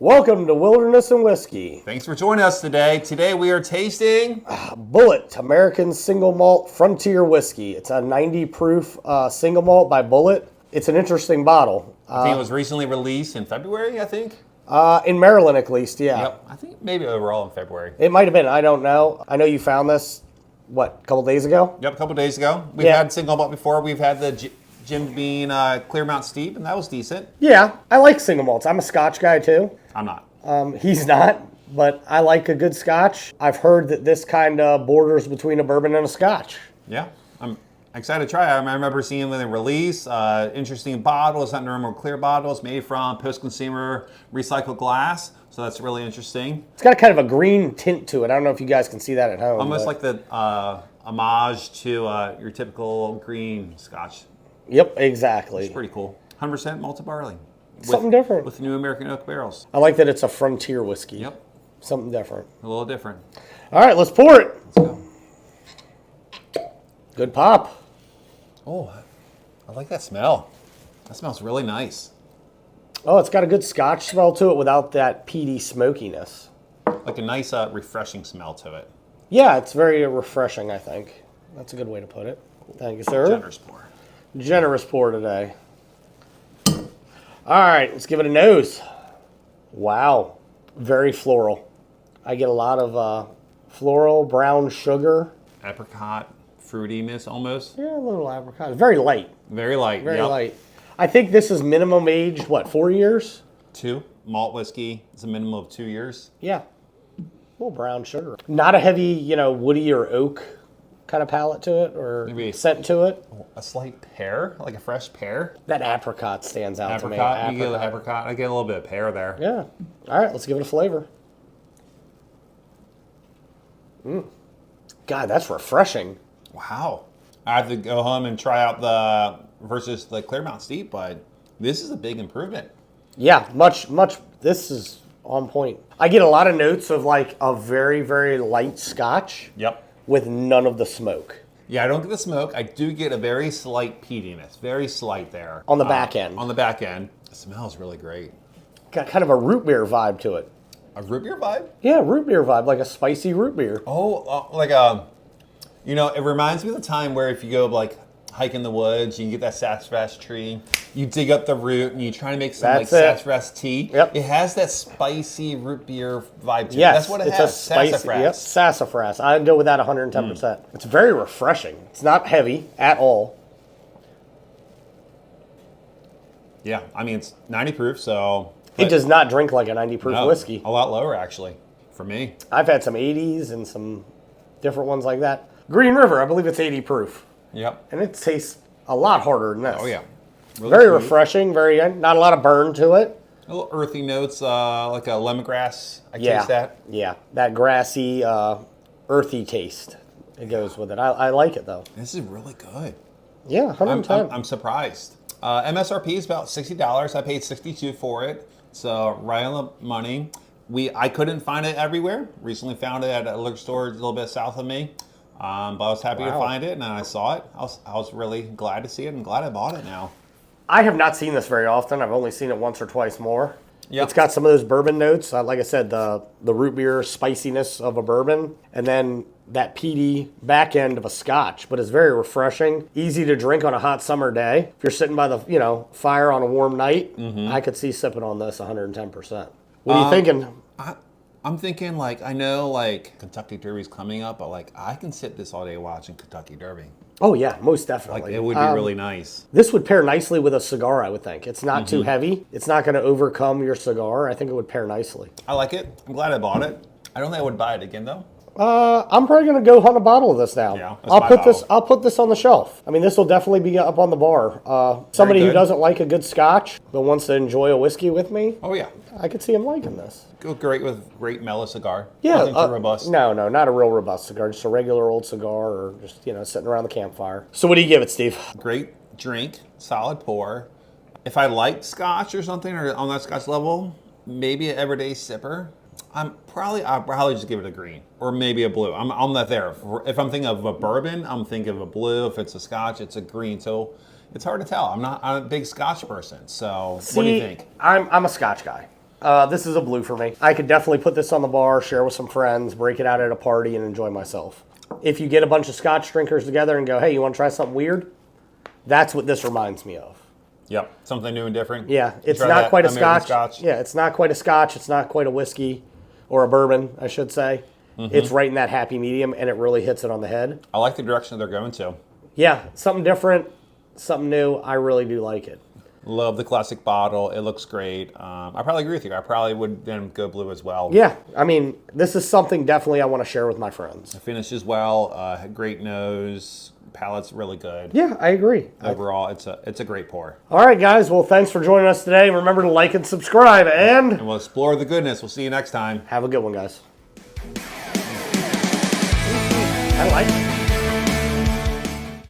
Welcome to Wilderness and Whiskey. Thanks for joining us today. Today we are tasting Bulleit American Single Malt Frontier Whiskey. It's a 90 proof single malt by Bulleit. It's an interesting bottle. I think it was recently released in February, I think. In Maryland, at least, yeah. Yep. I think maybe overall in February. It might have been. I don't know. I know you found this, what, a couple days ago? Yep, a couple days ago. We've had single malt before. We've had the Jim Beam Clear Mount Steep, and that was decent. Yeah, I like single malts. I'm a Scotch guy, too. I'm not. He's not, but I like a good Scotch. I've heard that this kind of borders between a bourbon and a Scotch. Yeah, I'm excited to try it. I remember seeing when they released. Interesting bottle. It's not normal clear bottle. It's made from post-consumer recycled glass, so that's really interesting. It's got a kind of a green tint to it. I don't know if you guys can see that at home. Almost like the homage to your typical green Scotch. Yep, exactly. It's pretty cool. 100% malted barley. Something different. With new American oak barrels. I like that it's a frontier whiskey. Yep. Something different. A little different. All right, let's pour it. Let's go. Good pop. Oh, I like that smell. That smells really nice. Oh, it's got a good Scotch smell to it without that peaty smokiness. Like a nice, refreshing smell to it. Yeah, it's very refreshing, I think. That's a good way to put it. Thank you, sir. Generous pour. Generous pour today. All right, let's give it a nose. Wow, very floral. I get a lot of floral, brown sugar. Apricot, fruitiness almost. Yeah, a little apricot. It's very light. Very light. Very light. I think this is minimum aged, what, 4 years? 2. Malt whiskey. It's a minimum of 2 years. Yeah. A little brown sugar. Not a heavy, woody or oak kind of palate to it or Maybe scent to it. A slight pear, like a fresh pear. That apricot stands out to me. Apricot. You get the apricot. I get a little bit of pear there. Yeah. All right, let's give it a flavor. God, that's refreshing. Wow. I have to go home and try out the versus the Clear Mount Steep, but this is a big improvement. Yeah, much. This is on point. I get a lot of notes of like a very, very light Scotch. Yep. With none of the smoke. Yeah, I don't get the smoke. I do get a very slight peatiness. Very slight there. On the back end. On the back end. It smells really great. Got kind of a root beer vibe to it. A root beer vibe? Yeah, root beer vibe, like a spicy root beer. Oh, like a, it reminds me of the time where if you go like hike in the woods, you can get that sassafras tree, you dig up the root and you try to make some sassafras tea. Yep. It has that spicy root beer vibe to it. Yes, That's what it has. A spicy, sassafras. Yep, sassafras. I'd go with that 110%. It's very refreshing. It's not heavy at all. Yeah, I mean, it's 90 proof, so... It does not drink like a 90 proof whiskey. A lot lower, actually, for me. I've had some 80s and some different ones like that. Green River, I believe it's 80 proof. Yep. And it tastes a lot harder than this. Oh, yeah. Really very smooth. Refreshing, not a lot of burn to it. A little earthy notes, like a lemongrass. I taste that. Yeah, that grassy, earthy taste. It goes with it. I like it, though. This is really good. Yeah, 110. I'm surprised. MSRP is about $60. I paid $62 for it. So right on the money. I couldn't find it everywhere. Recently found it at a liquor store a little bit south of me. But I was happy to find it, and I saw it. I was really glad to see it and glad I bought it now. I have not seen this very often. I've only seen it once or twice more. Yep. It's got some of those bourbon notes. Like I said, the root beer spiciness of a bourbon, and then that peaty back end of a Scotch. But it's very refreshing, easy to drink on a hot summer day. If you're sitting by the fire on a warm night, I could see sipping on this 110%. What are you thinking? I'm thinking, I know, Kentucky Derby's coming up, but, I can sit this all day watching Kentucky Derby. Oh, yeah, most definitely. It would be really nice. This would pair nicely with a cigar, I would think. It's not too heavy. It's not going to overcome your cigar. I think it would pair nicely. I like it. I'm glad I bought it. I don't think I would buy it again, though. I'm probably going to go hunt a bottle of this now. Yeah, I'll put this on the shelf. I mean, this will definitely be up on the bar. Somebody who doesn't like a good Scotch but wants to enjoy a whiskey with me. Oh yeah, I could see him liking this. Go great with great mellow cigar. Yeah, nothing too robust. No, not a real robust cigar. Just a regular old cigar, or just sitting around the campfire. So, what do you give it, Steve? Great drink, solid pour. If I like Scotch or something, or on that Scotch level, maybe an everyday sipper. I'll probably just give it a green or maybe a blue. I'm not there. If I'm thinking of a bourbon, I'm thinking of a blue. If it's a Scotch, it's a green. So it's hard to tell. I'm a big Scotch person. So what do you think? I'm a Scotch guy. This is a blue for me. I could definitely put this on the bar, share with some friends, break it out at a party, and enjoy myself. If you get a bunch of Scotch drinkers together and go, hey, you want to try something weird? That's what this reminds me of. Yep, something new and different. Yeah, it's Try not that quite a American Scotch. Yeah, it's not quite a Scotch. It's not quite a whiskey or a bourbon, I should say. It's right in that happy medium, and it really hits it on the head. I like the direction they're going to. Yeah, something different, something new. I really do like it. Love the classic bottle. It looks great. I probably agree with you. I probably would then go blue as well. Yeah, I mean, this is something definitely I want to share with my friends. It finishes well. Great nose. Palate's really good. Yeah, I agree. Overall, it's a great pour. All right, guys. Well, thanks for joining us today. Remember to like and subscribe, and we'll explore the goodness. We'll see you next time. Have a good one, guys. I like it.